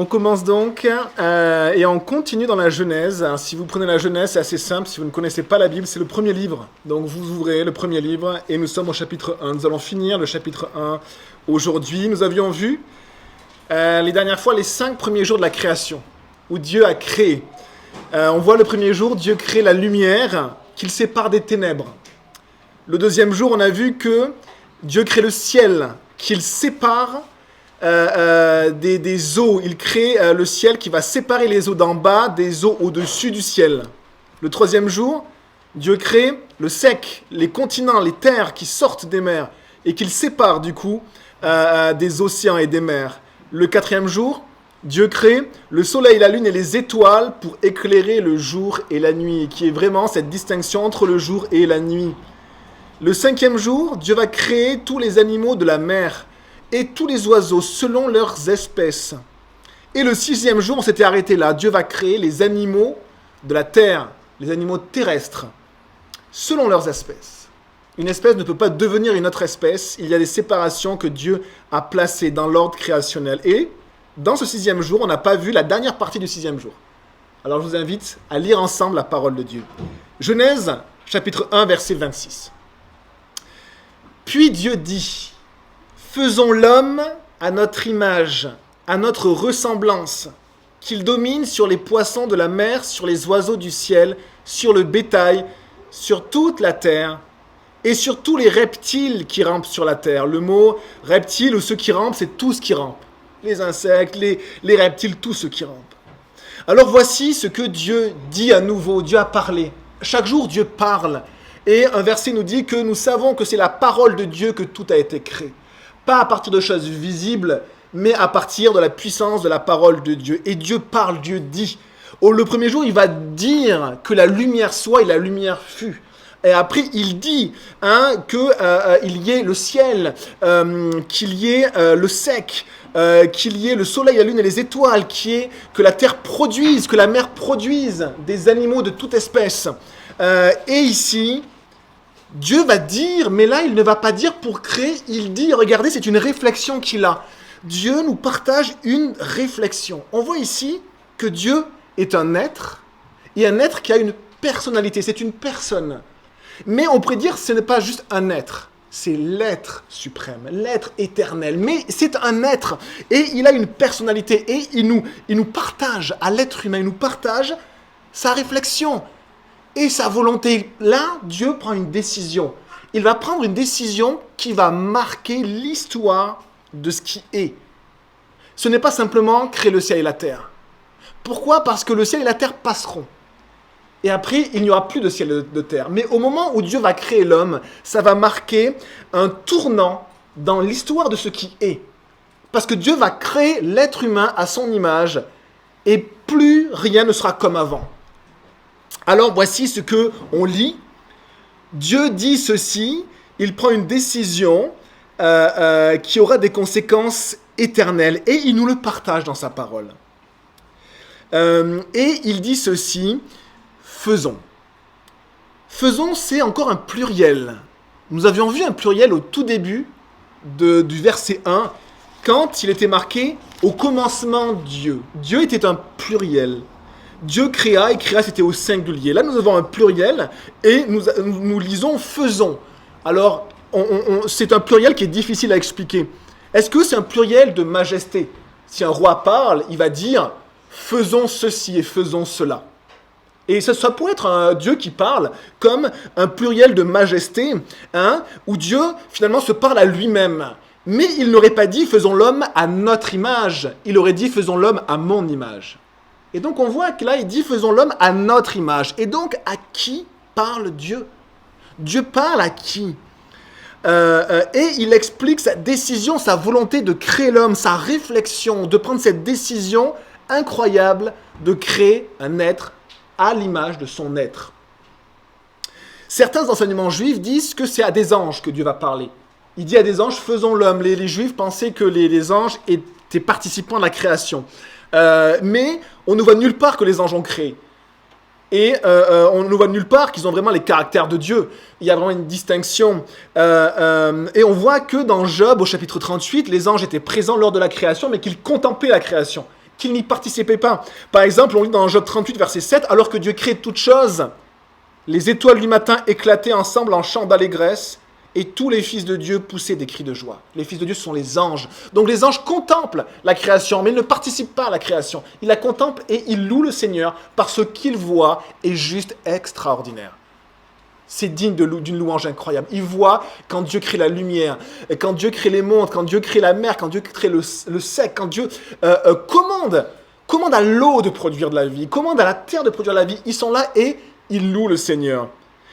On commence donc et on continue dans la Genèse. Si vous prenez la Genèse, c'est assez simple. Si vous ne connaissez pas la Bible, c'est le premier livre. Donc vous ouvrez le premier livre et nous sommes au chapitre 1. Nous allons finir le chapitre 1 aujourd'hui. Nous avions vu les dernières fois les 5 premiers jours de la création, où Dieu a créé. On voit le premier jour, Dieu crée la lumière qu'il sépare des ténèbres. Le deuxième jour, on a vu que Dieu crée le ciel qu'il sépare des eaux. Il crée le ciel qui va séparer les eaux d'en bas des eaux au-dessus du ciel. Le troisième jour, Dieu crée le sec, les continents, les terres qui sortent des mers et qu'il sépare du coup des océans et des mers. Le quatrième jour, Dieu crée le soleil, la lune et les étoiles pour éclairer le jour et la nuit, qui est vraiment cette distinction entre le jour et la nuit. Le cinquième jour, Dieu va créer tous les animaux de la mer et tous les oiseaux selon leurs espèces. Et le sixième jour, on s'était arrêté là. Dieu va créer les animaux de la terre, les animaux terrestres, selon leurs espèces. Une espèce ne peut pas devenir une autre espèce. Il y a des séparations que Dieu a placées dans l'ordre créationnel. Et dans ce sixième jour, on n'a pas vu la dernière partie du sixième jour. Alors je vous invite à lire ensemble la parole de Dieu. Genèse, chapitre 1, verset 26. Puis Dieu dit, « Faisons l'homme à notre image, à notre ressemblance, qu'il domine sur les poissons de la mer, sur les oiseaux du ciel, sur le bétail, sur toute la terre, et sur tous les reptiles qui rampent sur la terre. » Le mot « reptile » ou « ceux qui rampent », c'est tout ce qui rampe. Les insectes, les reptiles, tout ce qui rampe. Alors voici ce que Dieu dit à nouveau. Dieu a parlé. Chaque jour, Dieu parle. Et un verset nous dit que nous savons que c'est la parole de Dieu que tout a été créé. Pas à partir de choses visibles, mais à partir de la puissance de la parole de Dieu. Et Dieu parle, Dieu dit. Le premier jour, il va dire que la lumière soit et la lumière fut. Et après, il dit qu'il y ait le ciel, qu'il y ait le sec, qu'il y ait le soleil, la lune et les étoiles, que la terre produise, que la mer produise des animaux de toute espèce. Et ici, Dieu va dire, mais là, il ne va pas dire pour créer, il dit, regardez, c'est une réflexion qu'il a. Dieu nous partage une réflexion. On voit ici que Dieu est un être, et un être qui a une personnalité, c'est une personne. Mais on pourrait dire que ce n'est pas juste un être, c'est l'être suprême, l'être éternel. Mais c'est un être, et il a une personnalité, et il nous partage, à l'être humain, il nous partage sa réflexion et sa volonté. Là, Dieu prend une décision. Il va prendre une décision qui va marquer l'histoire de ce qui est. Ce n'est pas simplement créer le ciel et la terre. Pourquoi ? Parce que le ciel et la terre passeront. Et après, il n'y aura plus de ciel et de terre. Mais au moment où Dieu va créer l'homme, ça va marquer un tournant dans l'histoire de ce qui est. Parce que Dieu va créer l'être humain à son image et plus rien ne sera comme avant. Alors voici ce qu'on lit. Dieu dit ceci, il prend une décision qui aura des conséquences éternelles et il nous le partage dans sa parole. Et il dit ceci, faisons. Faisons, c'est encore un pluriel. Nous avions vu un pluriel au tout début du verset 1, quand il était marqué au commencement Dieu. Dieu était un pluriel. Dieu créa, et créa c'était au singulier. Là nous avons un pluriel et nous lisons faisons. Alors c'est un pluriel qui est difficile à expliquer. Est-ce que c'est un pluriel de majesté ? Si un roi parle, il va dire faisons ceci et faisons cela. Et ça pourrait être un Dieu qui parle comme un pluriel de majesté, où Dieu finalement se parle à lui-même. Mais il n'aurait pas dit faisons l'homme à notre image, il aurait dit faisons l'homme à mon image. Et donc on voit que là il dit faisons l'homme à notre image. Et donc à qui parle Dieu ? Dieu parle à qui ? Et il explique sa décision, sa volonté de créer l'homme, sa réflexion, de prendre cette décision incroyable de créer un être à l'image de son être. Certains enseignements juifs disent que c'est à des anges que Dieu va parler. Il dit à des anges, faisons l'homme. Les juifs pensaient que les anges étaient participants de la création. Mais on ne voit nulle part que les anges ont créé. Et on ne voit nulle part qu'ils ont vraiment les caractères de Dieu. Il y a vraiment une distinction. Et on voit que dans Job, au chapitre 38, les anges étaient présents lors de la création, mais qu'ils contemplaient la création. qu'il n'y participait pas. Par exemple, on lit dans Job 38, verset 7, « Alors que Dieu crée toutes choses, les étoiles du matin éclataient ensemble en chants d'allégresse, et tous les fils de Dieu poussaient des cris de joie. » Les fils de Dieu sont les anges. Donc les anges contemplent la création, mais ils ne participent pas à la création. Ils la contemplent et ils louent le Seigneur parce que ce qu'ils voient est juste extraordinaire. C'est digne d'une louange incroyable. Ils voient quand Dieu crée la lumière, quand Dieu crée les mondes, quand Dieu crée la mer, quand Dieu crée le sec, quand Dieu commande à l'eau de produire de la vie, commande à la terre de produire de la vie. Ils sont là et ils louent le Seigneur.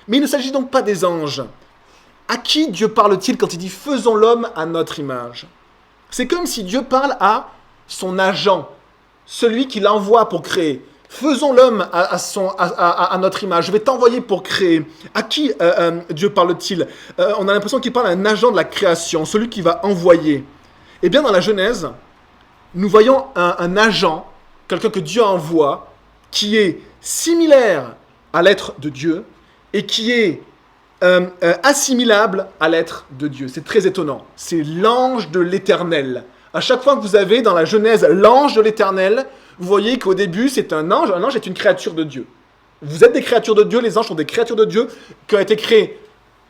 Mais il ne s'agit donc pas des anges. À qui Dieu parle-t-il quand il dit « Faisons l'homme à notre image » ? C'est comme si Dieu parle à son agent, celui qui l'envoie pour créer. Faisons l'homme à notre image. Je vais t'envoyer pour créer. À qui Dieu parle-t-il ? On a l'impression qu'il parle à un agent de la création, celui qui va envoyer. Eh bien, dans la Genèse, nous voyons un agent, quelqu'un que Dieu envoie, qui est similaire à l'être de Dieu et qui est assimilable à l'être de Dieu. C'est très étonnant. C'est l'ange de l'Éternel. À chaque fois que vous avez dans la Genèse l'ange de l'Éternel, vous voyez qu'au début, c'est un ange. Un ange est une créature de Dieu. Vous êtes des créatures de Dieu. Les anges sont des créatures de Dieu qui ont été créées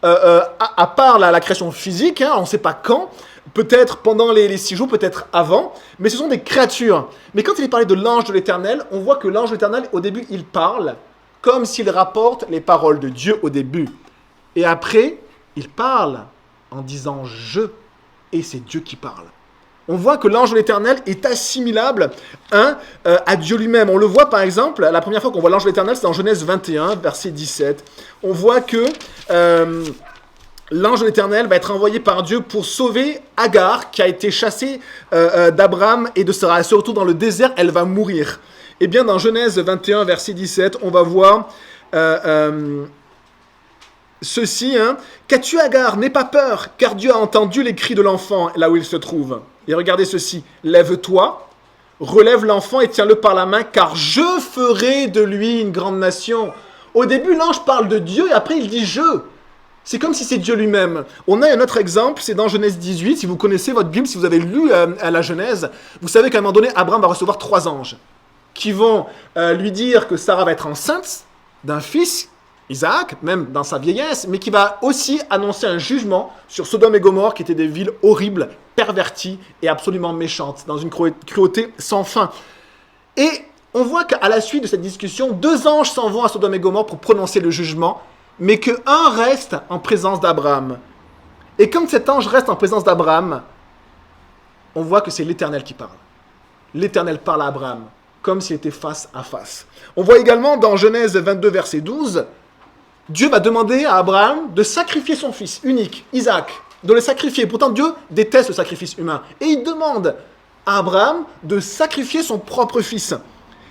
à part la création physique. On ne sait pas quand. Peut-être pendant les 6 jours, peut-être avant. Mais ce sont des créatures. Mais quand il est parlé de l'ange de l'Éternel, on voit que l'ange de l'Éternel, au début, il parle comme s'il rapporte les paroles de Dieu au début. Et après, il parle en disant « je ». Et c'est Dieu qui parle. On voit que l'ange de l'Éternel est assimilable à Dieu lui-même. On le voit par exemple, la première fois qu'on voit l'ange de l'Éternel, c'est dans Genèse 21, verset 17. On voit que l'ange de l'Éternel va être envoyé par Dieu pour sauver Agar, qui a été chassée d'Abraham et de Sarah. Surtout dans le désert, elle va mourir. Eh bien, dans Genèse 21, verset 17, on va voir ceci, « Qu'as-tu, Agar? N'aie pas peur, car Dieu a entendu les cris de l'enfant là où il se trouve. » Et regardez ceci, « Lève-toi, relève l'enfant et tiens-le par la main, car je ferai de lui une grande nation. » Au début, l'ange parle de Dieu et après il dit « je ». C'est comme si c'est Dieu lui-même. On a un autre exemple, c'est dans Genèse 18. Si vous connaissez votre Bible, si vous avez lu à la Genèse, vous savez qu'à un moment donné, Abraham va recevoir 3 anges qui vont lui dire que Sarah va être enceinte d'un fils, Isaac, même dans sa vieillesse, mais qui va aussi annoncer un jugement sur Sodome et Gomorrhe, qui étaient des villes horribles, perverties et absolument méchantes, dans une cruauté sans fin. Et on voit qu'à la suite de cette discussion, 2 anges s'en vont à Sodome et Gomorrhe pour prononcer le jugement, mais qu'un reste en présence d'Abraham. Et comme cet ange reste en présence d'Abraham, on voit que c'est l'Éternel qui parle. L'Éternel parle à Abraham, comme s'il était face à face. On voit également dans Genèse 22, verset 12, Dieu va demander à Abraham de sacrifier son fils unique, Isaac, de le sacrifier. Pourtant, Dieu déteste le sacrifice humain. Et il demande à Abraham de sacrifier son propre fils.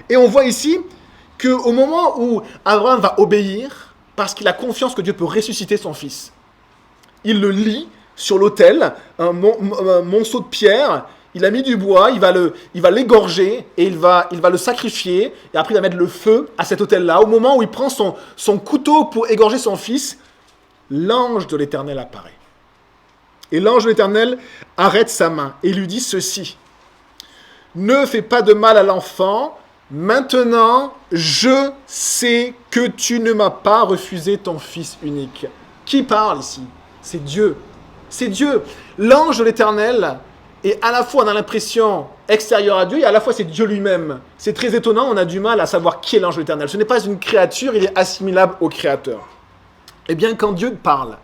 Et on voit ici qu'au moment où Abraham va obéir, parce qu'il a confiance que Dieu peut ressusciter son fils, il le lie sur l'autel, un monceau de pierre. Il a mis du bois, il va l'égorger et il va le sacrifier. Et après, il va mettre le feu à cet autel-là. Au moment où il prend son couteau pour égorger son fils, l'ange de l'Éternel apparaît. Et l'ange de l'Éternel arrête sa main et lui dit ceci. « Ne fais pas de mal à l'enfant. Maintenant, je sais que tu ne m'as pas refusé ton fils unique. » Qui parle ici ? C'est Dieu. C'est Dieu. L'ange de l'Éternel... Et à la fois, on a l'impression extérieure à Dieu, et à la fois, c'est Dieu lui-même. C'est très étonnant, on a du mal à savoir qui est l'ange de l'Éternel. Ce n'est pas une créature, il est assimilable au Créateur. Eh bien, quand Dieu parle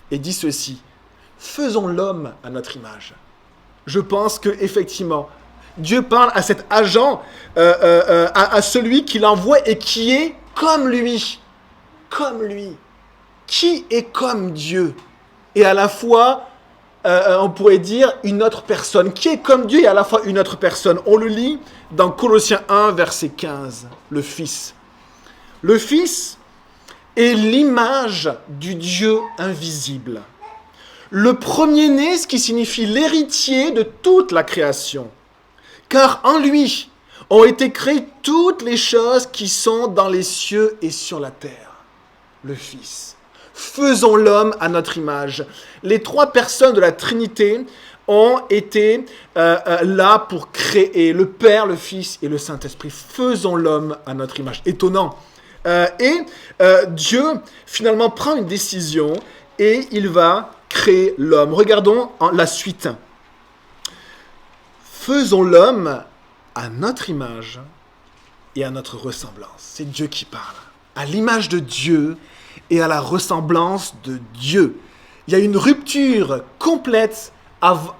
et dit ceci, « Faisons l'homme à notre image », je pense qu'effectivement, Dieu parle à cet agent, à celui qui l'envoie et qui est comme lui. Comme lui. Qui est comme Dieu. Et à la fois... on pourrait dire une autre personne, qui est comme Dieu et à la fois une autre personne. On le lit dans Colossiens 1, verset 15, le Fils. Le Fils est l'image du Dieu invisible. Le premier-né, ce qui signifie l'héritier de toute la création. Car en lui ont été créées toutes les choses qui sont dans les cieux et sur la terre. Le Fils. Faisons l'homme à notre image. Les 3 personnes de la Trinité ont été là pour créer le Père, le Fils et le Saint-Esprit. Faisons l'homme à notre image. Étonnant. Dieu, finalement, prend une décision et il va créer l'homme. Regardons la suite. Faisons l'homme à notre image et à notre ressemblance. C'est Dieu qui parle. À l'image de Dieu et à la ressemblance de Dieu. Il y a une rupture complète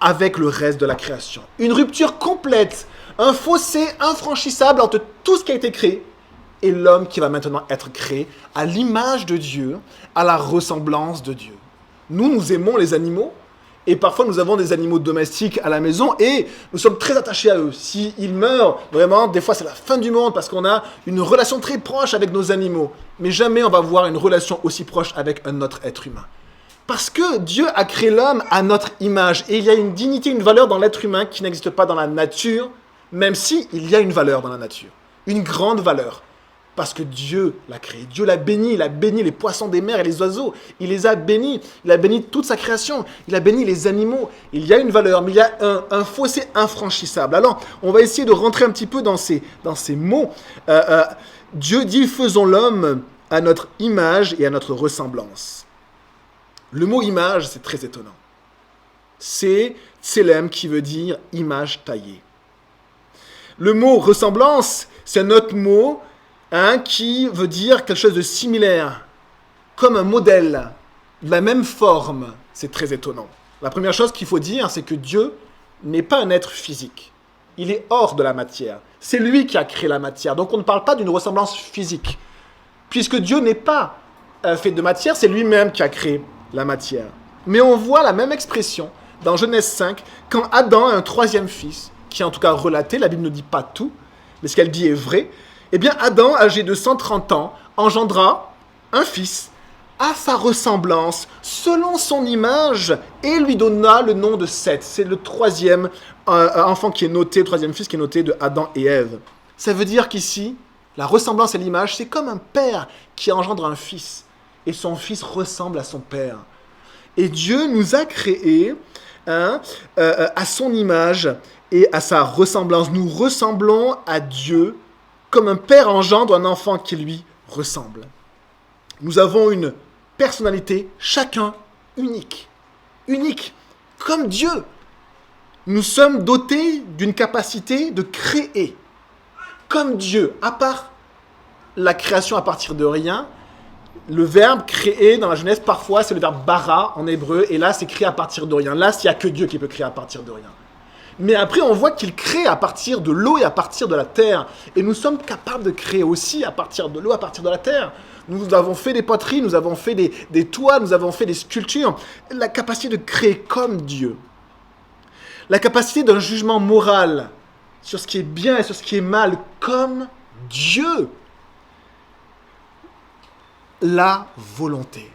avec le reste de la création. Une rupture complète, un fossé infranchissable entre tout ce qui a été créé et l'homme qui va maintenant être créé à l'image de Dieu, à la ressemblance de Dieu. Nous aimons les animaux et parfois nous avons des animaux domestiques à la maison et nous sommes très attachés à eux. S'ils meurent, vraiment, des fois c'est la fin du monde parce qu'on a une relation très proche avec nos animaux. Mais jamais on va avoir une relation aussi proche avec un autre être humain. Parce que Dieu a créé l'homme à notre image. Et il y a une dignité, une valeur dans l'être humain qui n'existe pas dans la nature, même si il y a une valeur dans la nature. Une grande valeur. Parce que Dieu l'a créé. Dieu l'a béni. Il a béni les poissons des mers et les oiseaux. Il les a bénis. Il a béni toute sa création. Il a béni les animaux. Il y a une valeur, mais il y a un fossé infranchissable. Alors, on va essayer de rentrer un petit peu dans ces mots. Dieu dit, faisons l'homme à notre image et à notre ressemblance. Le mot image, c'est très étonnant. C'est tselem qui veut dire image taillée. Le mot ressemblance, c'est un autre mot qui veut dire quelque chose de similaire, comme un modèle, de la même forme. C'est très étonnant. La première chose qu'il faut dire, c'est que Dieu n'est pas un être physique. Il est hors de la matière. C'est lui qui a créé la matière. Donc on ne parle pas d'une ressemblance physique. Puisque Dieu n'est pas fait de matière, c'est lui-même qui a créé la matière. Mais on voit la même expression dans Genèse 5, quand Adam a un troisième fils, qui est en tout cas relaté, la Bible ne dit pas tout, mais ce qu'elle dit est vrai. Eh bien, Adam, âgé de 130 ans, engendra un fils à sa ressemblance, selon son image, et lui donna le nom de Seth. C'est le troisième enfant qui est noté, le troisième fils qui est noté de Adam et Ève. Ça veut dire qu'ici, la ressemblance et l'image, c'est comme un père qui engendre un fils. Et son fils ressemble à son père. Et Dieu nous a créés à son image et à sa ressemblance. Nous ressemblons à Dieu comme un père engendre un enfant qui lui ressemble. Nous avons une personnalité, chacun unique. Unique, comme Dieu. Nous sommes dotés d'une capacité de créer. Comme Dieu, à part la création à partir de rien. Le verbe créer dans la Genèse, parfois, c'est le verbe bara en hébreu, et là, c'est créer à partir de rien. Là, il n'y a que Dieu qui peut créer à partir de rien. Mais après, on voit qu'il crée à partir de l'eau et à partir de la terre. Et nous sommes capables de créer aussi à partir de l'eau, à partir de la terre. Nous avons fait des poteries, nous avons fait des toits, nous avons fait des sculptures. La capacité de créer comme Dieu. La capacité d'un jugement moral sur ce qui est bien et sur ce qui est mal comme Dieu. La volonté.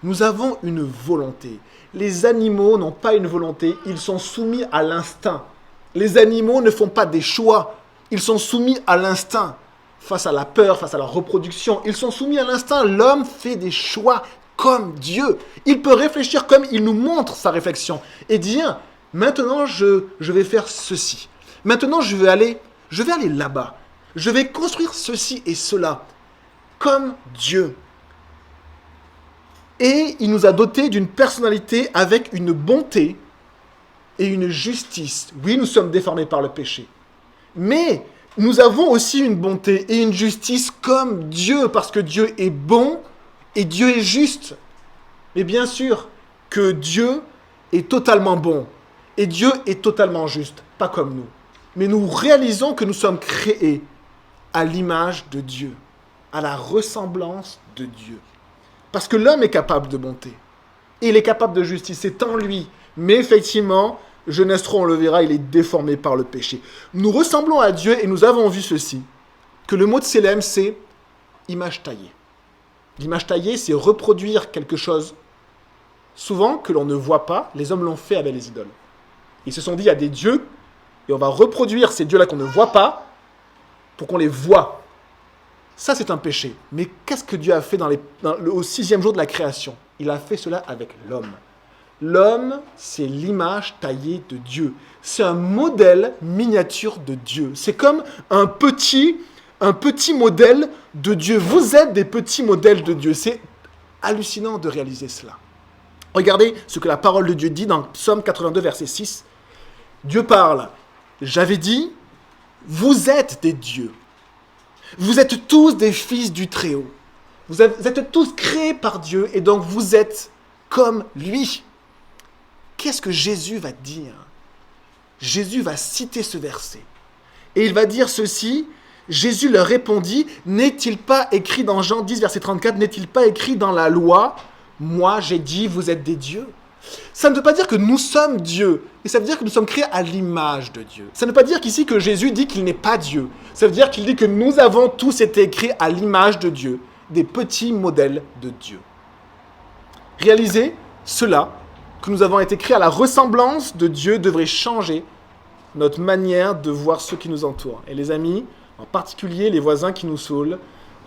Nous avons une volonté. Les animaux n'ont pas une volonté, ils sont soumis à l'instinct. Les animaux ne font pas des choix, ils sont soumis à l'instinct. Face à la peur, face à la reproduction, ils sont soumis à l'instinct. L'homme fait des choix comme Dieu. Il peut réfléchir comme il nous montre sa réflexion et dire, maintenant je vais faire ceci. Maintenant je vais aller là-bas. Je vais construire ceci et cela. Comme Dieu. Et il nous a dotés d'une personnalité avec une bonté et une justice. Oui, nous sommes déformés par le péché. Mais nous avons aussi une bonté et une justice comme Dieu, parce que Dieu est bon et Dieu est juste. Mais bien sûr que Dieu est totalement bon et Dieu est totalement juste, pas comme nous. Mais nous réalisons que nous sommes créés à l'image de Dieu, à la ressemblance de Dieu. Parce que l'homme est capable de bonté. Et il est capable de justice. C'est en lui. Mais effectivement, Genèse 3, on le verra, il est déformé par le péché. Nous ressemblons à Dieu et nous avons vu ceci. Que le mot de Tselem, c'est image taillée. L'image taillée, c'est reproduire quelque chose. Souvent, que l'on ne voit pas, les hommes l'ont fait avec les idoles. Ils se sont dit, il y a des dieux, et on va reproduire ces dieux-là qu'on ne voit pas, pour qu'on les voie. Ça, c'est un péché. Mais qu'est-ce que Dieu a fait au 6e jour de la création? Il a fait cela avec l'homme. L'homme, c'est l'image taillée de Dieu. C'est un modèle miniature de Dieu. C'est comme un petit modèle de Dieu. Vous êtes des petits modèles de Dieu. C'est hallucinant de réaliser cela. Regardez ce que la parole de Dieu dit dans Psaume 82, verset 6. Dieu parle. J'avais dit, vous êtes des dieux. Vous êtes tous des fils du Très-Haut. Vous êtes tous créés par Dieu et donc vous êtes comme lui. Qu'est-ce que Jésus va dire? Jésus va citer ce verset. Et il va dire ceci, Jésus leur répondit, n'est-il pas écrit dans Jean 10, verset 34, n'est-il pas écrit dans la loi, moi j'ai dit, vous êtes des dieux? Ça ne veut pas dire que nous sommes Dieu, et ça veut dire que nous sommes créés à l'image de Dieu. Ça ne veut pas dire qu'ici que Jésus dit qu'il n'est pas Dieu. Ça veut dire qu'il dit que nous avons tous été créés à l'image de Dieu, des petits modèles de Dieu. Réalisez cela, que nous avons été créés à la ressemblance de Dieu, devrait changer notre manière de voir ceux qui nous entourent. Et les amis, en particulier les voisins qui nous saoulent,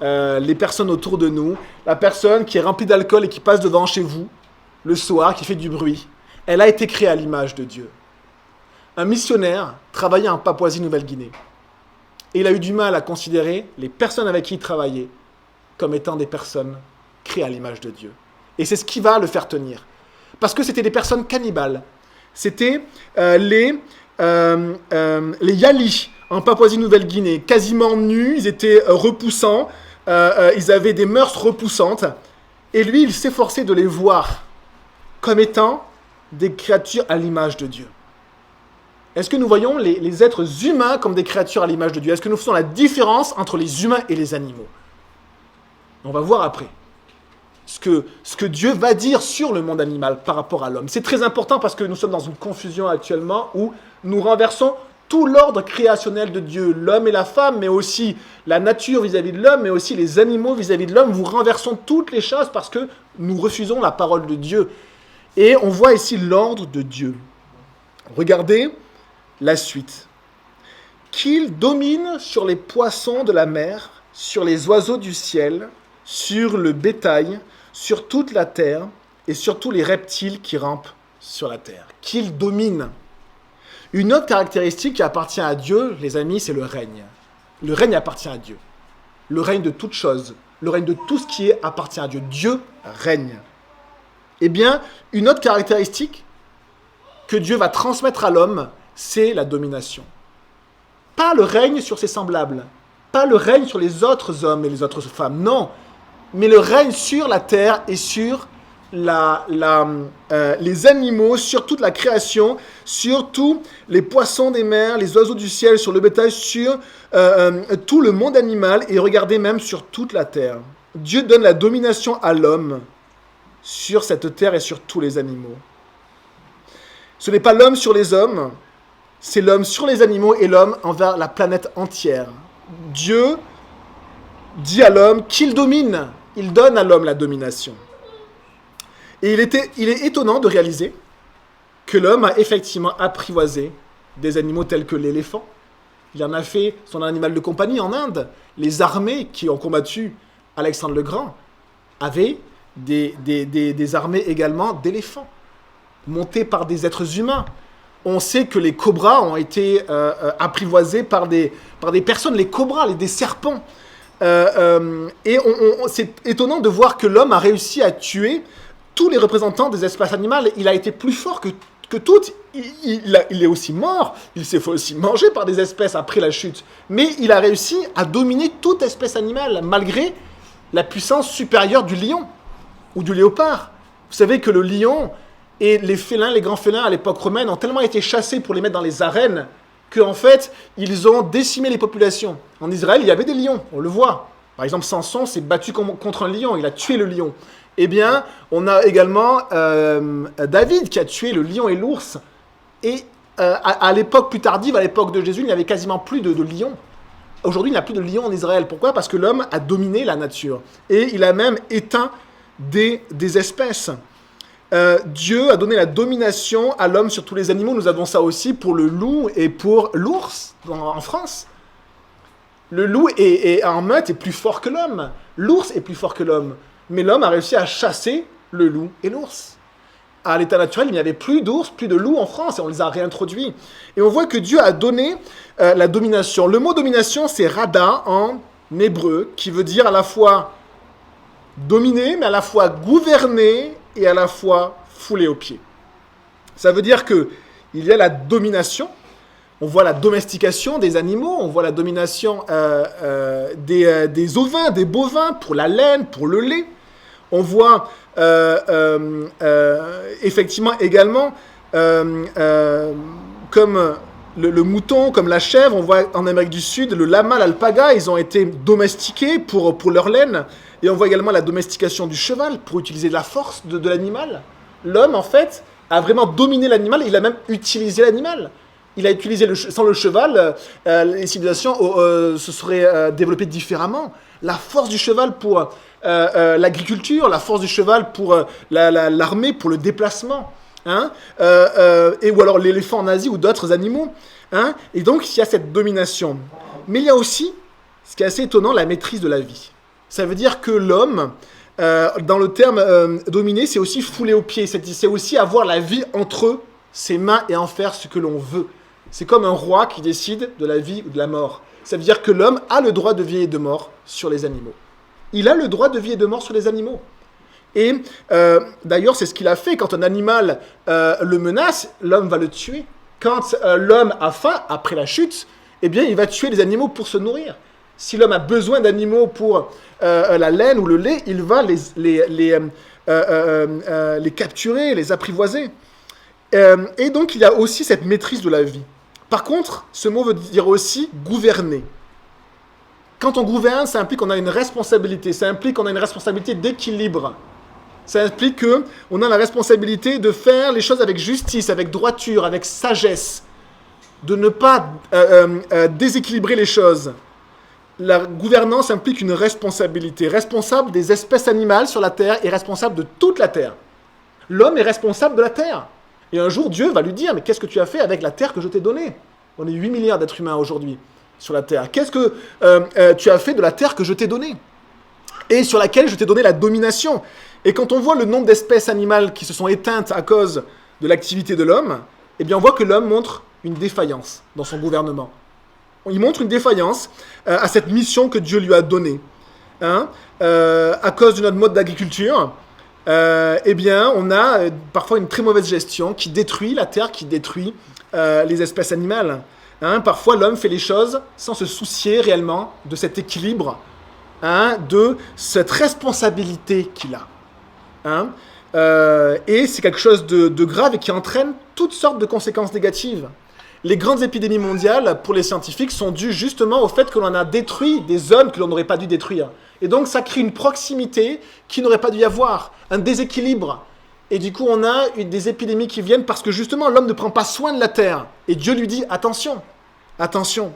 les personnes autour de nous, la personne qui est remplie d'alcool et qui passe devant chez vous, le soir, qui fait du bruit, elle a été créée à l'image de Dieu. Un missionnaire travaillait en Papouasie-Nouvelle-Guinée. Et il a eu du mal à considérer les personnes avec qui il travaillait comme étant des personnes créées à l'image de Dieu. Et c'est ce qui va le faire tenir. Parce que c'était des personnes cannibales. C'était les Yalis en Papouasie-Nouvelle-Guinée, quasiment nus, ils étaient repoussants, ils avaient des mœurs repoussantes. Et lui, il s'efforçait de les voir comme étant des créatures à l'image de Dieu. Est-ce que nous voyons les êtres humains comme des créatures à l'image de Dieu? Est-ce que nous faisons la différence entre les humains et les animaux? On va voir après ce que Dieu va dire sur le monde animal par rapport à l'homme. C'est très important parce que nous sommes dans une confusion actuellement où nous renversons tout l'ordre créationnel de Dieu, l'homme et la femme, mais aussi la nature vis-à-vis de l'homme, mais aussi les animaux vis-à-vis de l'homme. Nous renversons toutes les choses parce que nous refusons la parole de Dieu. Et on voit ici l'ordre de Dieu. Regardez la suite. Qu'il domine sur les poissons de la mer, sur les oiseaux du ciel, sur le bétail, sur toute la terre et sur tous les reptiles qui rampent sur la terre. Qu'il domine. Une autre caractéristique qui appartient à Dieu, les amis, c'est le règne. Le règne appartient à Dieu. Le règne de toute chose, le règne de tout ce qui appartient à Dieu. Dieu règne. Eh bien, une autre caractéristique que Dieu va transmettre à l'homme, c'est la domination. Pas le règne sur ses semblables, pas le règne sur les autres hommes et les autres femmes, non, mais le règne sur la terre et sur les animaux, sur toute la création, sur tous les poissons des mers, les oiseaux du ciel, sur le bétail, sur tout le monde animal, et regardez même sur toute la terre. Dieu donne la domination à l'homme sur cette terre et sur tous les animaux. Ce n'est pas l'homme sur les hommes, c'est l'homme sur les animaux et l'homme envers la planète entière. Dieu dit à l'homme qu'il domine. Il donne à l'homme la domination. Et il est étonnant de réaliser que l'homme a effectivement apprivoisé des animaux tels que l'éléphant. Il en a fait son animal de compagnie en Inde. Les armées qui ont combattu Alexandre le Grand avaient des armées également d'éléphants, montées par des êtres humains. On sait que les cobras ont été apprivoisés par des personnes, les cobras, des serpents. Et c'est étonnant de voir que l'homme a réussi à tuer tous les représentants des espèces animales. Il a été plus fort que toutes. Il est aussi mort. Il s'est fait aussi manger par des espèces après la chute. Mais il a réussi à dominer toute espèce animale, malgré la puissance supérieure du lion ou du léopard. Vous savez que le lion et les félins, les grands félins à l'époque romaine, ont tellement été chassés pour les mettre dans les arènes qu'en fait, ils ont décimé les populations. En Israël, il y avait des lions, on le voit. Par exemple, Samson s'est battu contre un lion, il a tué le lion. Eh bien, on a également David qui a tué le lion et l'ours. Et à l'époque plus tardive, à l'époque de Jésus, il n'y avait quasiment plus de lions. Aujourd'hui, il n'y a plus de lions en Israël. Pourquoi? Parce que l'homme a dominé la nature. Et il a même éteint des espèces. Dieu a donné la domination à l'homme sur tous les animaux. Nous avons ça aussi pour le loup et pour l'ours en France. Le loup en meute est plus fort que l'homme. L'ours est plus fort que l'homme. Mais l'homme a réussi à chasser le loup et l'ours. à l'état naturel, il n'y avait plus d'ours, plus de loups en France, et on les a réintroduits. Et on voit que Dieu a donné la domination. Le mot domination, c'est rada en hébreu, qui veut dire à la fois dominer, mais à la fois gouverner et à la fois fouler aux pieds. Ça veut dire que il y a la domination. On voit la domestication des animaux, on voit la domination des ovins, des bovins, pour la laine, pour le lait. On voit effectivement également, comme le mouton, comme la chèvre, on voit en Amérique du Sud, le lama, l'alpaga, ils ont été domestiqués pour leur laine. Et on voit également la domestication du cheval pour utiliser la force de l'animal. L'homme, en fait, a vraiment dominé l'animal, il a même utilisé l'animal. Il a utilisé, sans le cheval, les civilisations se seraient développées différemment. La force du cheval pour l'agriculture, la force du cheval pour l'armée, pour le déplacement. Hein, ou alors l'éléphant en Asie ou d'autres animaux. Hein, et donc, il y a cette domination. Mais il y a aussi, ce qui est assez étonnant, la maîtrise de la vie. Ça veut dire que l'homme, dans le terme dominer, c'est aussi fouler aux pieds. C'est aussi avoir la vie entre ses mains et en faire ce que l'on veut. C'est comme un roi qui décide de la vie ou de la mort. Ça veut dire que l'homme a le droit de vie et de mort sur les animaux. Il a le droit de vie et de mort sur les animaux. Et d'ailleurs, c'est ce qu'il a fait. Quand un animal le menace, l'homme va le tuer. Quand l'homme a faim, après la chute, eh bien, il va tuer les animaux pour se nourrir. Si l'homme a besoin d'animaux pour la laine ou le lait, il va les capturer, les apprivoiser. Et donc, il y a aussi cette maîtrise de la vie. Par contre, ce mot veut dire aussi gouverner. Quand on gouverne, ça implique qu'on a une responsabilité. Ça implique qu'on a une responsabilité d'équilibre. Ça implique qu'on a la responsabilité de faire les choses avec justice, avec droiture, avec sagesse. De ne pas déséquilibrer les choses. La gouvernance implique une responsabilité. Responsable des espèces animales sur la terre et responsable de toute la terre. L'homme est responsable de la terre. Et un jour, Dieu va lui dire, mais qu'est-ce que tu as fait avec la terre que je t'ai donnée ? On est 8 milliards d'êtres humains aujourd'hui sur la terre. Qu'est-ce que tu as fait de la terre que je t'ai donnée ? Et sur laquelle je t'ai donné la domination. Et quand on voit le nombre d'espèces animales qui se sont éteintes à cause de l'activité de l'homme, eh bien on voit que l'homme montre une défaillance dans son gouvernement. Il montre une défaillance à cette mission que Dieu lui a donnée. Hein, à cause de notre mode d'agriculture, eh bien, on a parfois une très mauvaise gestion qui détruit la terre, qui détruit les espèces animales. Hein, parfois, l'homme fait les choses sans se soucier réellement de cet équilibre, hein, de cette responsabilité qu'il a. Hein, et c'est quelque chose de grave et qui entraîne toutes sortes de conséquences négatives. Les grandes épidémies mondiales, pour les scientifiques, sont dues justement au fait que l'on a détruit des zones que l'on n'aurait pas dû détruire. Et donc, ça crée une proximité qui n'aurait pas dû y avoir, un déséquilibre. Et du coup, on a des épidémies qui viennent parce que justement, l'homme ne prend pas soin de la terre. Et Dieu lui dit, attention, attention.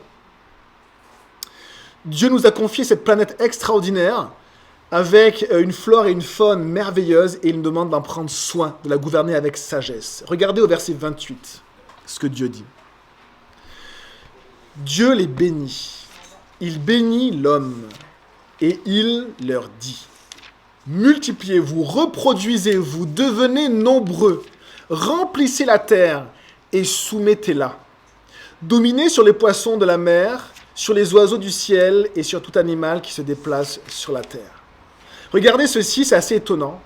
Dieu nous a confié cette planète extraordinaire avec une flore et une faune merveilleuses et il nous demande d'en prendre soin, de la gouverner avec sagesse. Regardez au verset 28 ce que Dieu dit. Dieu les bénit. Il bénit l'homme et il leur dit: multipliez-vous, reproduisez-vous, devenez nombreux, remplissez la terre et soumettez-la. Dominez sur les poissons de la mer, sur les oiseaux du ciel et sur tout animal qui se déplace sur la terre. Regardez ceci, c'est assez étonnant.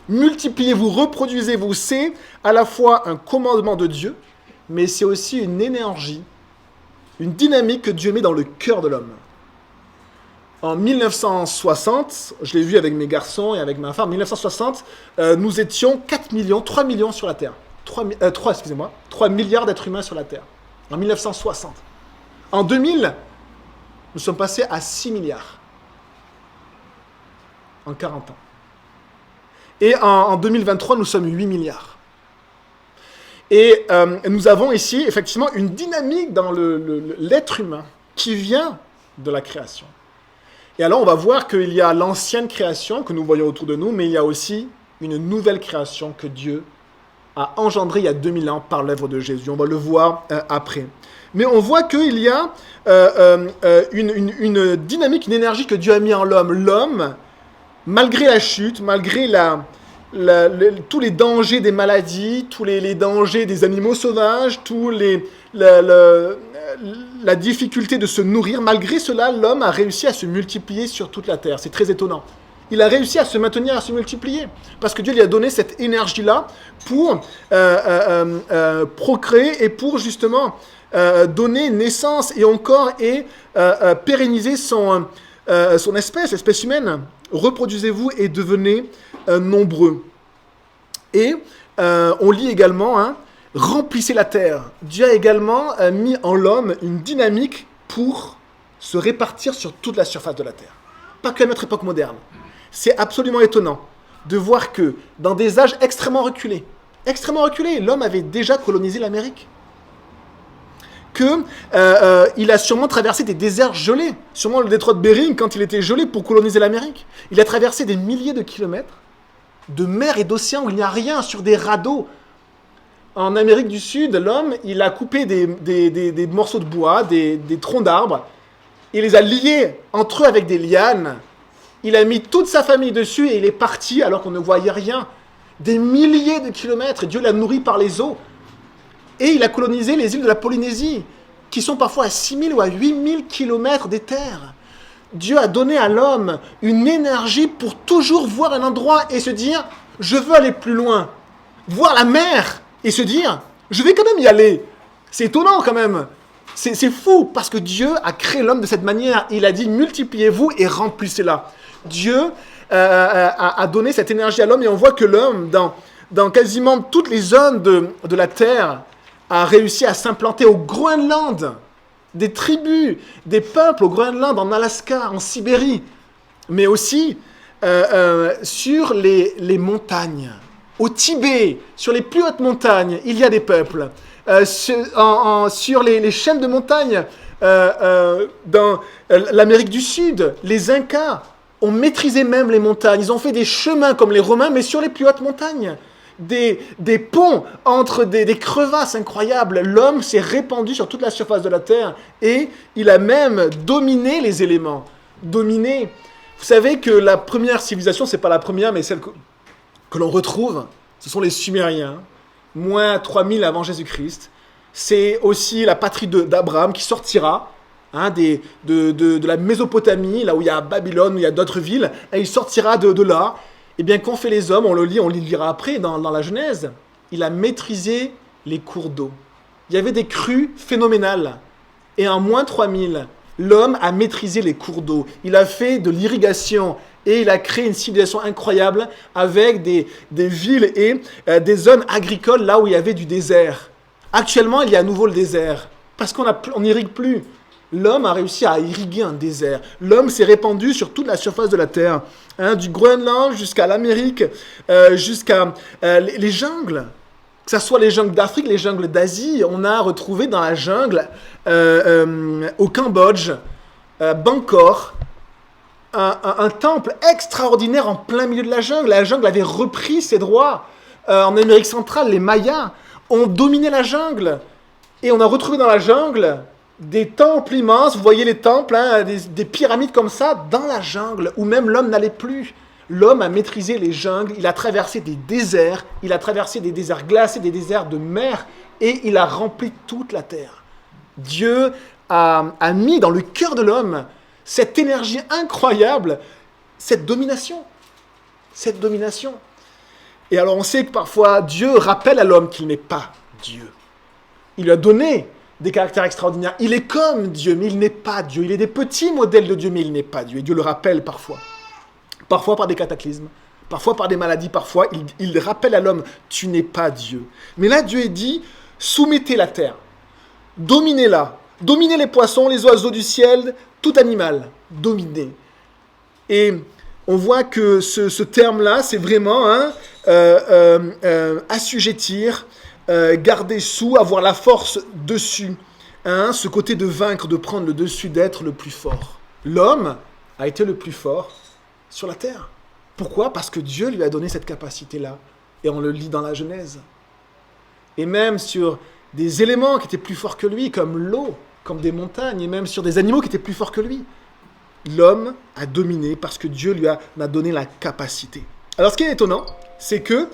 Multipliez-vous, reproduisez-vous, c'est à la fois un commandement de Dieu, mais c'est aussi une énergie, une dynamique que Dieu met dans le cœur de l'homme. En 1960, je l'ai vu avec mes garçons et avec ma femme, en 1960, nous étions 4 millions, 3 millions sur la Terre. 3 milliards d'êtres humains sur la Terre. En 1960. En 2000, nous sommes passés à 6 milliards. En 40 ans. Et en 2023, nous sommes 8 milliards. Et nous avons ici, effectivement, une dynamique dans l'être humain qui vient de la création. Et alors, on va voir qu'il y a l'ancienne création que nous voyons autour de nous, mais il y a aussi une nouvelle création que Dieu a engendrée il y a 2000 ans par l'œuvre de Jésus. On va le voir après. Mais on voit qu'il y a une dynamique, une énergie que Dieu a mis en l'homme. L'homme, malgré la chute, malgré tous les dangers des maladies, tous les dangers des animaux sauvages, la difficulté de se nourrir. Malgré cela, l'homme a réussi à se multiplier sur toute la terre. C'est très étonnant. Il a réussi à se maintenir, à se multiplier. Parce que Dieu lui a donné cette énergie-là pour procréer et pour justement donner naissance et pérenniser son espèce humaine. Reproduisez-vous et devenez nombreux. Et on lit également, remplissez la terre. Dieu a également mis en l'homme une dynamique pour se répartir sur toute la surface de la terre. Pas qu'à notre époque moderne. C'est absolument étonnant de voir que dans des âges extrêmement reculés, l'homme avait déjà colonisé l'Amérique. Il a sûrement traversé des déserts gelés, sûrement le détroit de Bering quand il était gelé pour coloniser l'Amérique. Il a traversé des milliers de kilomètres de mers et d'océans où il n'y a rien, sur des radeaux. En Amérique du Sud, l'homme, il a coupé des morceaux de bois, des troncs d'arbres, il les a liés entre eux avec des lianes. Il a mis toute sa famille dessus et il est parti alors qu'on ne voyait rien. Des milliers de kilomètres, et Dieu l'a nourri par les eaux. Et il a colonisé les îles de la Polynésie, qui sont parfois à 6000 ou à 8000 kilomètres des terres. Dieu a donné à l'homme une énergie pour toujours voir un endroit et se dire « je veux aller plus loin ». Voir la mer et se dire « je vais quand même y aller ». C'est étonnant quand même. C'est fou parce que Dieu a créé l'homme de cette manière. Il a dit « multipliez-vous et remplissez-la ». Dieu a donné cette énergie à l'homme et on voit que l'homme, dans quasiment toutes les zones de la terre, a réussi à s'implanter au Groenland. Des tribus, des peuples au Groenland, en Alaska, en Sibérie, mais aussi sur les montagnes. Au Tibet, sur les plus hautes montagnes, il y a des peuples. Sur les chaînes de montagnes, dans l'Amérique du Sud, les Incas ont maîtrisé même les montagnes. Ils ont fait des chemins comme les Romains, mais sur les plus hautes montagnes. Des ponts entre des crevasses incroyables. L'homme s'est répandu sur toute la surface de la terre et il a même dominé les éléments. Dominé. Vous savez que la première civilisation, c'est pas la première, mais celle que l'on retrouve, ce sont les Sumériens, moins 3000 avant Jésus-Christ. C'est aussi la patrie d'Abraham qui sortira de la Mésopotamie, là où il y a Babylone, où il y a d'autres villes, et il sortira de là. Eh bien, qu'ont fait les hommes? On le lira après dans la Genèse. Il a maîtrisé les cours d'eau. Il y avait des crues phénoménales. Et en moins 3000, l'homme a maîtrisé les cours d'eau. Il a fait de l'irrigation et il a créé une civilisation incroyable avec des villes et des zones agricoles là où il y avait du désert. Actuellement, il y a à nouveau le désert parce qu'on n'irrigue plus. L'homme a réussi à irriguer un désert. L'homme s'est répandu sur toute la surface de la Terre, du Groenland jusqu'à l'Amérique, jusqu'à les jungles. Que ce soit les jungles d'Afrique, les jungles d'Asie, on a retrouvé dans la jungle, au Cambodge, Bangkok, un temple extraordinaire en plein milieu de la jungle. La jungle avait repris ses droits. En Amérique centrale, les Mayas ont dominé la jungle. Et on a retrouvé dans la jungle des temples immenses, vous voyez les temples, des pyramides comme ça, dans la jungle, où même l'homme n'allait plus. L'homme a maîtrisé les jungles, il a traversé des déserts, il a traversé des déserts glacés, des déserts de mer, et il a rempli toute la terre. Dieu a mis dans le cœur de l'homme cette énergie incroyable, cette domination. Cette domination. Et alors on sait que parfois Dieu rappelle à l'homme qu'il n'est pas Dieu. Il lui a donné des caractères extraordinaires. Il est comme Dieu, mais il n'est pas Dieu. Il est des petits modèles de Dieu, mais il n'est pas Dieu. Et Dieu le rappelle parfois. Parfois par des cataclysmes, parfois par des maladies, parfois il rappelle à l'homme, tu n'es pas Dieu. Mais là, Dieu dit, soumettez la terre, dominez-la, dominez les poissons, les oiseaux du ciel, tout animal, dominez. Et on voit que ce terme-là, c'est vraiment assujettir, garder sous, avoir la force dessus. Ce côté de vaincre, de prendre le dessus, d'être le plus fort. L'homme a été le plus fort sur la terre. Pourquoi? Parce que Dieu lui a donné cette capacité-là. Et on le lit dans la Genèse. Et même sur des éléments qui étaient plus forts que lui, comme l'eau, comme des montagnes, et même sur des animaux qui étaient plus forts que lui. L'homme a dominé parce que Dieu lui a donné la capacité. Alors ce qui est étonnant, c'est que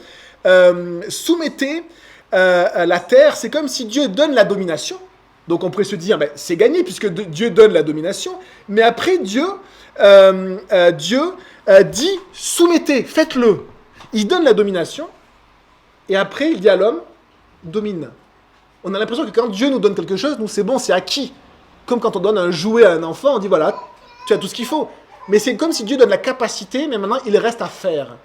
soumettez la terre, c'est comme si Dieu donne la domination. Donc on pourrait se dire, c'est gagné puisque Dieu donne la domination, mais après Dieu dit, soumettez, faites-le. Il donne la domination, et après il dit à l'homme, domine. On a l'impression que quand Dieu nous donne quelque chose, nous c'est bon, c'est acquis. Comme quand on donne un jouet à un enfant, on dit voilà, tu as tout ce qu'il faut. Mais c'est comme si Dieu donne la capacité, mais maintenant il reste à faire.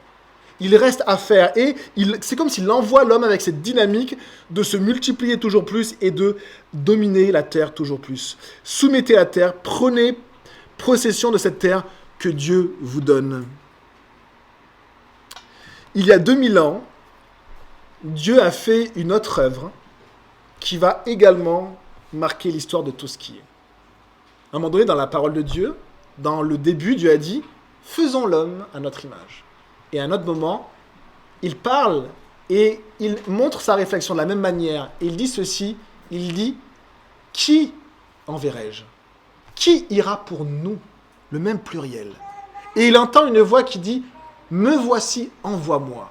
Il reste à faire. Et c'est comme s'il envoie l'homme avec cette dynamique de se multiplier toujours plus et de dominer la terre toujours plus. Soumettez la terre, prenez possession de cette terre que Dieu vous donne. Il y a 2000 ans, Dieu a fait une autre œuvre qui va également marquer l'histoire de tout ce qui est. À un moment donné, dans la parole de Dieu, dans le début, Dieu a dit « Faisons l'homme à notre image ». Et à un autre moment, il parle et il montre sa réflexion de la même manière. Il dit ceci, il dit « Qui enverrai-je ? Qui ira pour nous ?» Le même pluriel. Et il entend une voix qui dit « Me voici, envoie-moi ».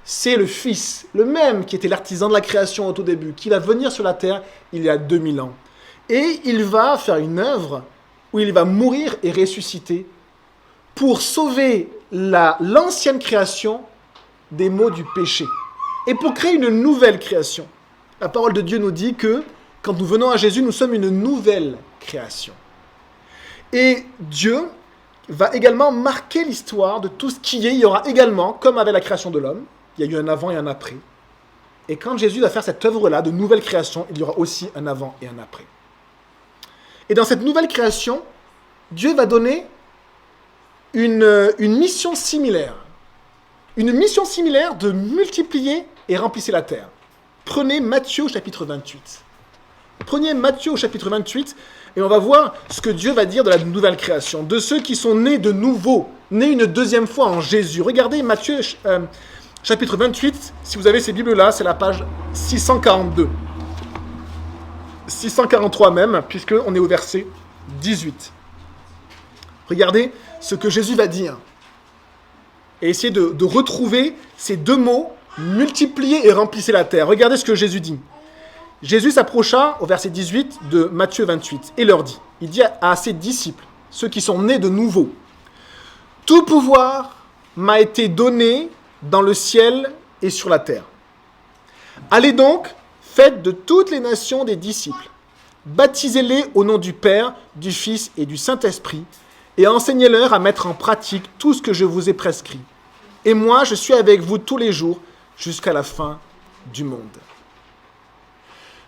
C'est le Fils, le même qui était l'artisan de la création au tout début, qui va venir sur la terre il y a 2000 ans. Et il va faire une œuvre où il va mourir et ressusciter pour sauver l'ancienne création des maux du péché et pour créer une nouvelle création. La parole de Dieu nous dit que quand nous venons à Jésus, nous sommes une nouvelle création. Et Dieu va également marquer l'histoire de tout ce qui est. Il y aura également, comme avec la création de l'homme, il y a eu un avant et un après. Et quand Jésus va faire cette œuvre-là de nouvelle création, il y aura aussi un avant et un après. Et dans cette nouvelle création, Dieu va donner une mission similaire. Une mission similaire de multiplier et remplissez la terre. Prenez Matthieu au chapitre 28. Prenez Matthieu au chapitre 28 et on va voir ce que Dieu va dire de la nouvelle création, de ceux qui sont nés de nouveau, nés une deuxième fois en Jésus. Regardez Matthieu chapitre 28, si vous avez ces Bibles-là, c'est la page 642. 643 même, puisqu'on est au verset 18. Regardez ce que Jésus va dire. Et essayez de retrouver ces deux mots, multiplier et remplissez la terre. Regardez ce que Jésus dit. Jésus s'approcha au verset 18 de Matthieu 28 et leur dit, il dit à ses disciples, ceux qui sont nés de nouveau, « Tout pouvoir m'a été donné dans le ciel et sur la terre. Allez donc, faites de toutes les nations des disciples, baptisez-les au nom du Père, du Fils et du Saint-Esprit, et enseignez-leur à mettre en pratique tout ce que je vous ai prescrit. Et moi, je suis avec vous tous les jours jusqu'à la fin du monde. »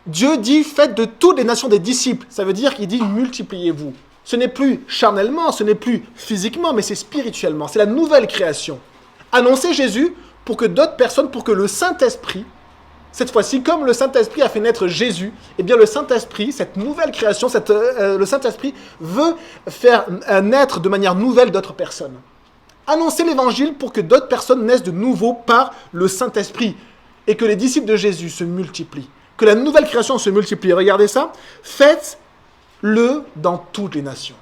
Dieu dit, faites de toutes les nations des disciples. Ça veut dire qu'il dit, multipliez-vous. Ce n'est plus charnellement, ce n'est plus physiquement, mais c'est spirituellement. C'est la nouvelle création. Annoncez Jésus pour que d'autres personnes, pour que le Saint-Esprit, cette fois-ci, comme le Saint-Esprit a fait naître Jésus, eh bien le Saint-Esprit, cette nouvelle création, le Saint-Esprit veut faire naître de manière nouvelle d'autres personnes. Annoncez l'Évangile pour que d'autres personnes naissent de nouveau par le Saint-Esprit et que les disciples de Jésus se multiplient, que la nouvelle création se multiplie. Regardez ça, faites-le dans toutes les nations.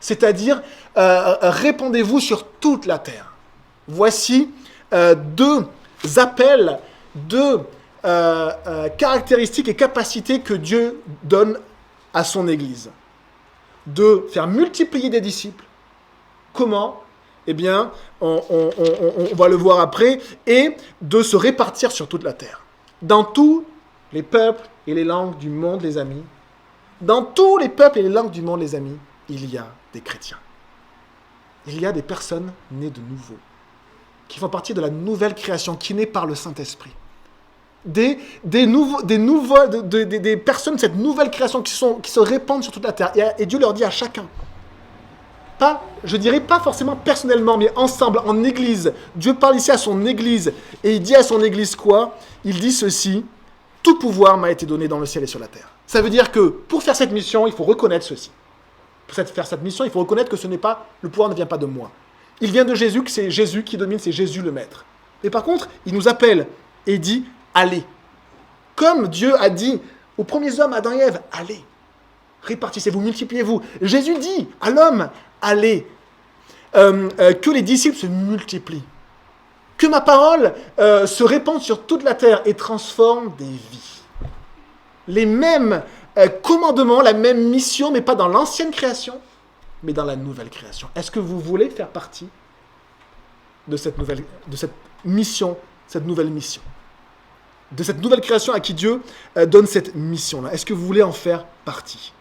C'est-à-dire, répandez-vous sur toute la terre. Voici deux appels, deux caractéristiques et capacités que Dieu donne à son Église. De faire multiplier des disciples. Comment ? Eh bien, on va le voir après. Et de se répartir sur toute la terre. Dans tous les peuples et les langues du monde, les amis. Dans tous les peuples et les langues du monde, les amis, il y a des chrétiens. Il y a des personnes nées de nouveau. Qui font partie de la nouvelle création qui naît par le Saint-Esprit. Des personnes, cette nouvelle création qui se répandent sur toute la terre. Et Dieu leur dit à chacun, je dirais pas forcément personnellement, mais ensemble, en église. Dieu parle ici à son église. Et il dit à son église quoi ? Il dit ceci, « Tout pouvoir m'a été donné dans le ciel et sur la terre. » Ça veut dire que pour faire cette mission, il faut reconnaître ceci. Pour faire cette mission, il faut reconnaître que le pouvoir ne vient pas de moi. Il vient de Jésus, que c'est Jésus qui domine, c'est Jésus le Maître. Mais par contre, il nous appelle et dit, allez. Comme Dieu a dit aux premiers hommes, Adam et Ève, allez. Répartissez-vous, multipliez-vous. Jésus dit à l'homme, allez. Que les disciples se multiplient. Que ma parole se répande sur toute la terre et transforme des vies. Les mêmes commandements, la même mission, mais pas dans l'ancienne création, mais dans la nouvelle création. Est-ce que vous voulez faire partie de cette mission, cette nouvelle mission, de cette nouvelle création à qui Dieu donne cette mission-là? Est-ce que vous voulez en faire partie?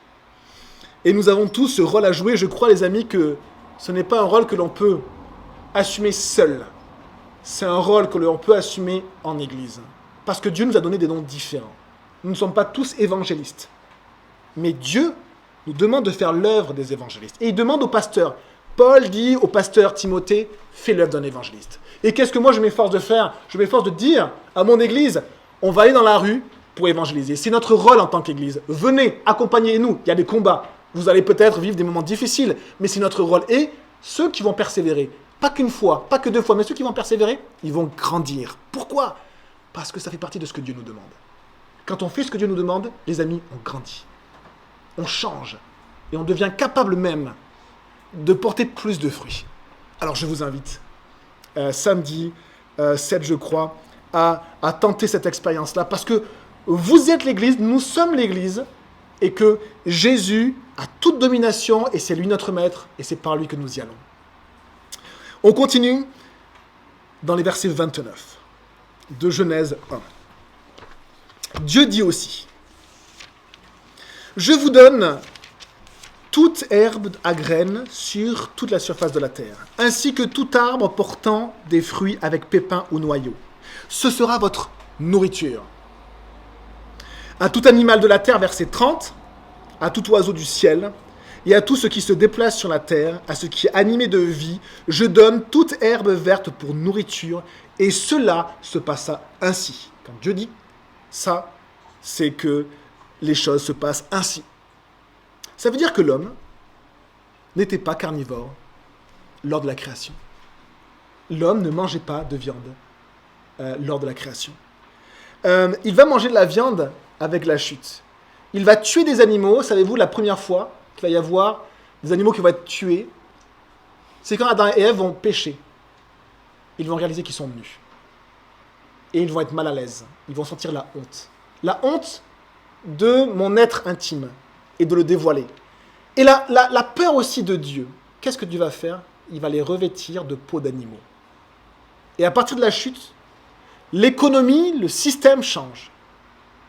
Et nous avons tous ce rôle à jouer. Je crois, les amis, que ce n'est pas un rôle que l'on peut assumer seul. C'est un rôle que l'on peut assumer en Église. Parce que Dieu nous a donné des dons différents. Nous ne sommes pas tous évangélistes. Mais Dieu nous demande de faire l'œuvre des évangélistes. Et il demande aux pasteurs. Paul dit au pasteur Timothée, fais l'œuvre d'un évangéliste. Et qu'est-ce que moi je m'efforce de faire? Je m'efforce de dire à mon Église, on va aller dans la rue pour évangéliser. C'est notre rôle en tant qu'Église. Venez, accompagnez-nous. Il y a des combats. Vous allez peut-être vivre des moments difficiles, mais c'est notre rôle. Et ceux qui vont persévérer, pas qu'une fois, pas que deux fois, mais ceux qui vont persévérer, ils vont grandir. Pourquoi? Parce que ça fait partie de ce que Dieu nous demande. Quand on fait ce que Dieu nous demande, les amis, on grandit. On change. Et on devient capable même de porter plus de fruits. Alors je vous invite, samedi 7, je crois, à tenter cette expérience-là, parce que vous êtes l'Église, nous sommes l'Église, et que Jésus a toute domination, et c'est lui notre maître, et c'est par lui que nous y allons. On continue dans les versets 29 de Genèse 1. Dieu dit aussi, « Je vous donne toute herbe à graines sur toute la surface de la terre, ainsi que tout arbre portant des fruits avec pépins ou noyaux. Ce sera votre nourriture. À tout animal de la terre, verset 30, à tout oiseau du ciel, et à tout ce qui se déplace sur la terre, à ce qui est animé de vie, je donne toute herbe verte pour nourriture, et cela se passa ainsi. » Quand Dieu dit ça, c'est que les choses se passent ainsi. Ça veut dire que l'homme n'était pas carnivore lors de la création. L'homme ne mangeait pas de viande lors de la création. Il va manger de la viande avec la chute. Il va tuer des animaux. Savez-vous, la première fois qu'il va y avoir des animaux qui vont être tués, c'est quand Adam et Ève vont pécher. Ils vont réaliser qu'ils sont nus. Et ils vont être mal à l'aise. Ils vont sentir la honte. La honte de mon être intime et de le dévoiler. Et la peur aussi de Dieu. Qu'est-ce que Dieu va faire? Il va les revêtir de peau d'animaux. Et à partir de la chute, l'économie, le système change.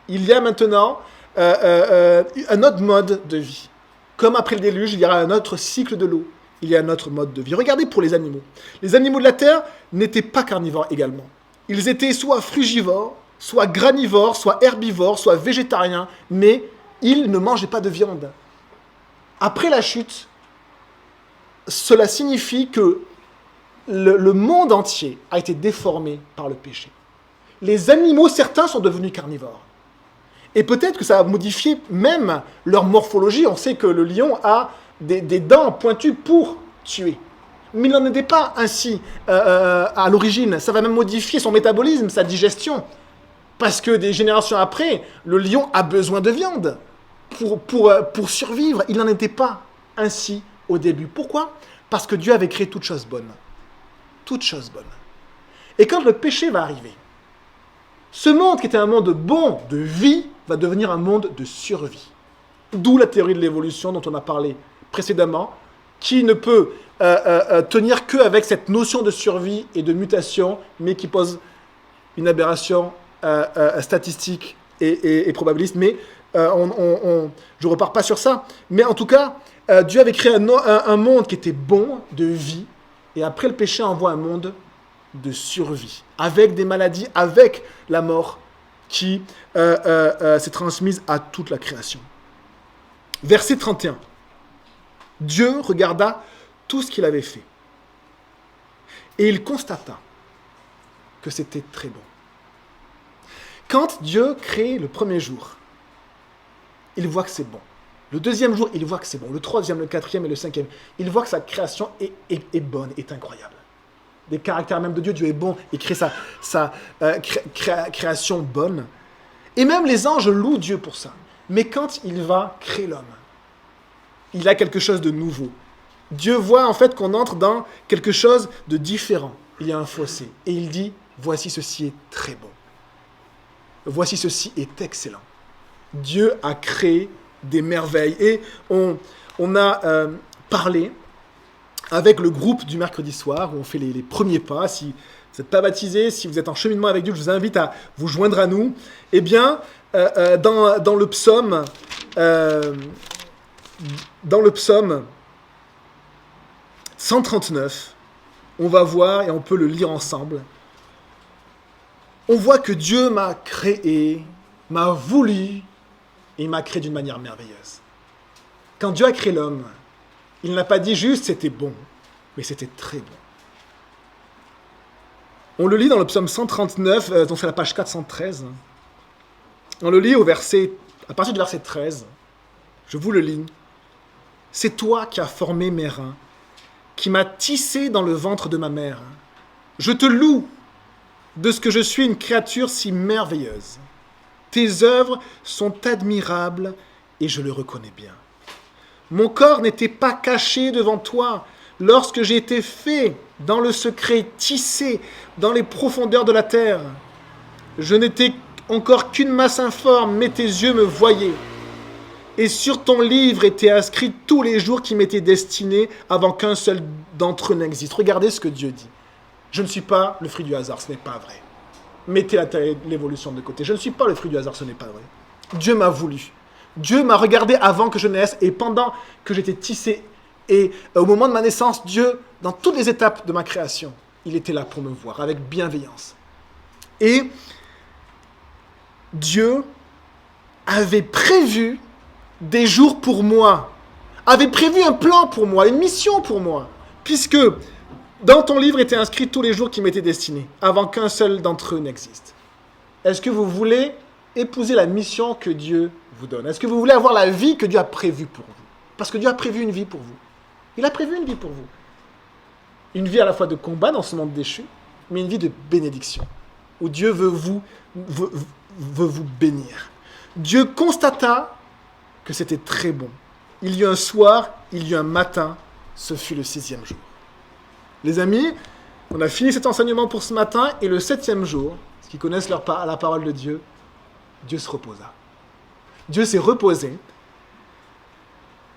Il y a maintenant un autre mode de vie. Comme après le déluge, il y aura un autre cycle de l'eau. Il y a un autre mode de vie. Regardez pour les animaux. Les animaux de la terre n'étaient pas carnivores également. Ils étaient soit frugivores, soit granivores, soit herbivores, soit végétariens, mais ils ne mangeaient pas de viande. Après la chute, cela signifie que le monde entier a été déformé par le péché. Les animaux, certains sont devenus carnivores. Et peut-être que ça a modifié même leur morphologie. On sait que le lion a des dents pointues pour tuer. Mais il n'en était pas ainsi à l'origine. Ça va même modifier son métabolisme, sa digestion. Parce que des générations après, le lion a besoin de viande pour survivre. Il n'en était pas ainsi au début. Pourquoi? Parce que Dieu avait créé toute chose bonne. Toute chose bonne. Et quand le péché va arriver, ce monde qui était un monde bon, de vie, va devenir un monde de survie. D'où la théorie de l'évolution dont on a parlé précédemment, qui ne peut tenir qu'avec cette notion de survie et de mutation, mais qui pose une aberration statistique et probabiliste. Mais je ne repars pas sur ça. Mais en tout cas, Dieu avait créé un monde qui était bon, de vie, et après le péché envoie un monde de survie, avec des maladies, avec la mort qui s'est transmise à toute la création. Verset 31. Dieu regarda tout ce qu'il avait fait. Et il constata que c'était très bon. Quand Dieu crée le premier jour, il voit que c'est bon. Le deuxième jour, il voit que c'est bon. Le troisième, le quatrième et le cinquième, il voit que sa création est bonne, est incroyable. Des caractères même de Dieu, Dieu est bon, il crée sa création bonne. Et même les anges louent Dieu pour ça. Mais quand il va créer l'homme, il a quelque chose de nouveau. Dieu voit en fait qu'on entre dans quelque chose de différent. il y a un fossé. Et il dit, voici ceci est très bon. Voici ceci est excellent. Dieu a créé des merveilles. Et on a parlé avec le groupe du mercredi soir, où on fait les premiers pas. Si vous n'êtes pas baptisé, si vous êtes en cheminement avec Dieu, je vous invite à vous joindre à nous. Eh bien, dans le psaume 139, on va voir, et on peut le lire ensemble, on voit que Dieu m'a créé, m'a voulu, et il m'a créé d'une manière merveilleuse. Quand Dieu a créé l'homme, il n'a pas dit juste c'était bon, mais c'était très bon. On le lit dans le psaume 139, donc c'est la page 413. On le lit à partir du verset 13. Je vous le lis. C'est toi qui as formé mes reins, qui m'as tissé dans le ventre de ma mère. Je te loue de ce que je suis une créature si merveilleuse. Tes œuvres sont admirables et je le reconnais bien. Mon corps n'était pas caché devant toi lorsque j'ai été fait dans le secret, tissé dans les profondeurs de la terre. Je n'étais encore qu'une masse informe, mais tes yeux me voyaient. Et sur ton livre étaient inscrits tous les jours qui m'étaient destinés avant qu'un seul d'entre eux n'existe. Regardez ce que Dieu dit. Je ne suis pas le fruit du hasard, ce n'est pas vrai. Mettez l'évolution de côté. Je ne suis pas le fruit du hasard, ce n'est pas vrai. Dieu m'a voulu. Dieu m'a regardé avant que je naisse et pendant que j'étais tissé. Et au moment de ma naissance, Dieu, dans toutes les étapes de ma création, il était là pour me voir avec bienveillance. Et Dieu avait prévu des jours pour moi, avait prévu un plan pour moi, une mission pour moi, puisque dans ton livre étaient inscrits tous les jours qui m'étaient destinés, avant qu'un seul d'entre eux n'existe. Est-ce que vous voulez épouser la mission que Dieu vous donne? Est-ce que vous voulez avoir la vie que Dieu a prévue pour vous? Parce que Dieu a prévu une vie pour vous. Il a prévu une vie pour vous. Une vie à la fois de combat dans ce monde déchu, mais une vie de bénédiction, où Dieu veut vous bénir. Dieu constata que c'était très bon. Il y eut un soir, il y eut un matin, ce fut le 6e jour. Les amis, on a fini cet enseignement pour ce matin, et le 7e jour, ceux qui connaissent la parole de Dieu, Dieu se reposa. Dieu s'est reposé,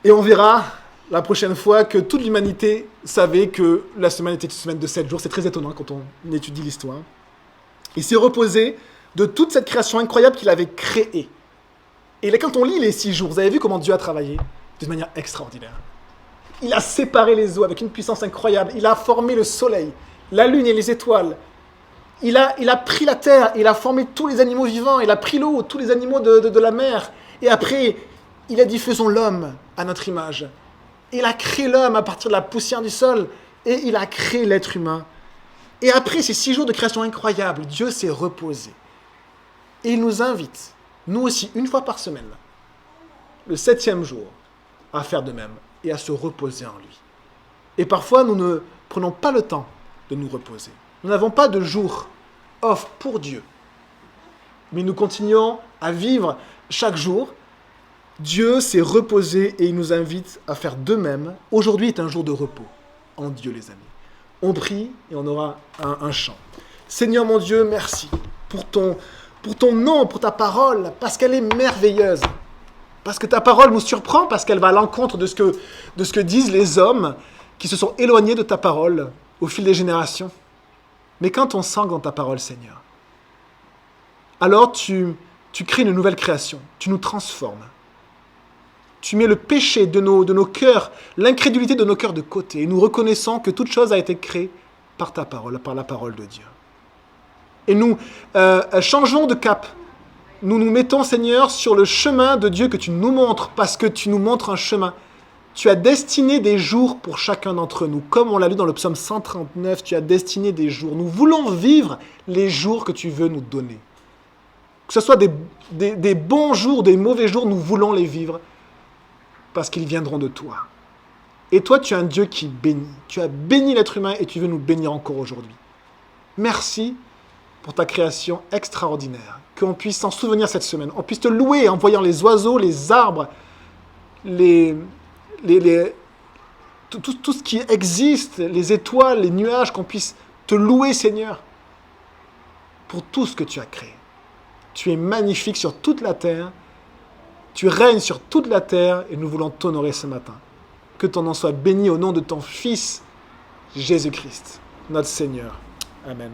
et on verra la prochaine fois que toute l'humanité savait que la semaine était une semaine de 7 jours. C'est très étonnant quand on étudie l'histoire. Il s'est reposé de toute cette création incroyable qu'il avait créée. Et là, quand on lit les 6 jours, vous avez vu comment Dieu a travaillé d'une manière extraordinaire. Il a séparé les eaux avec une puissance incroyable. Il a formé le soleil, la lune et les étoiles. Il a pris la terre, il a formé tous les animaux vivants. Il a pris l'eau, tous les animaux de la mer. Et après, il a dit, faisons l'homme à notre image. Il a créé l'homme à partir de la poussière du sol. Et il a créé l'être humain. Et après ces 6 jours de création incroyable, Dieu s'est reposé. Et il nous invite, nous aussi, une fois par semaine, le 7e jour, à faire de même et à se reposer en lui. Et parfois, nous ne prenons pas le temps de nous reposer. Nous n'avons pas de jour off pour Dieu. Mais nous continuons à vivre chaque jour. Dieu s'est reposé et il nous invite à faire de même. Aujourd'hui est un jour de repos en Dieu, les amis. On prie et on aura un chant. Seigneur mon Dieu, merci pour ton nom, pour ta parole, parce qu'elle est merveilleuse. Parce que ta parole nous surprend, parce qu'elle va à l'encontre de ce que disent les hommes qui se sont éloignés de ta parole au fil des générations. Mais quand on s'ancre dans ta parole, Seigneur, alors tu crées une nouvelle création, tu nous transformes. Tu mets le péché de nos cœurs, l'incrédulité de nos cœurs de côté, et nous reconnaissons que toute chose a été créée par ta parole, par la parole de Dieu. Et nous changeons de cap. Nous nous mettons, Seigneur, sur le chemin de Dieu que tu nous montres, parce que tu nous montres un chemin. Tu as destiné des jours pour chacun d'entre nous. Comme on l'a lu dans le psaume 139, tu as destiné des jours. Nous voulons vivre les jours que tu veux nous donner. Que ce soit des bons jours, des mauvais jours, nous voulons les vivre, parce qu'ils viendront de toi. Et toi, tu es un Dieu qui bénit. Tu as béni l'être humain et tu veux nous bénir encore aujourd'hui. Merci pour ta création extraordinaire. Qu'on puisse s'en souvenir cette semaine. On puisse te louer en voyant les oiseaux, les arbres, tout ce qui existe, les étoiles, les nuages, qu'on puisse te louer, Seigneur, pour tout ce que tu as créé. Tu es magnifique sur toute la terre. Tu règnes sur toute la terre et nous voulons t'honorer ce matin. Que ton nom soit béni au nom de ton Fils, Jésus-Christ, notre Seigneur. Amen.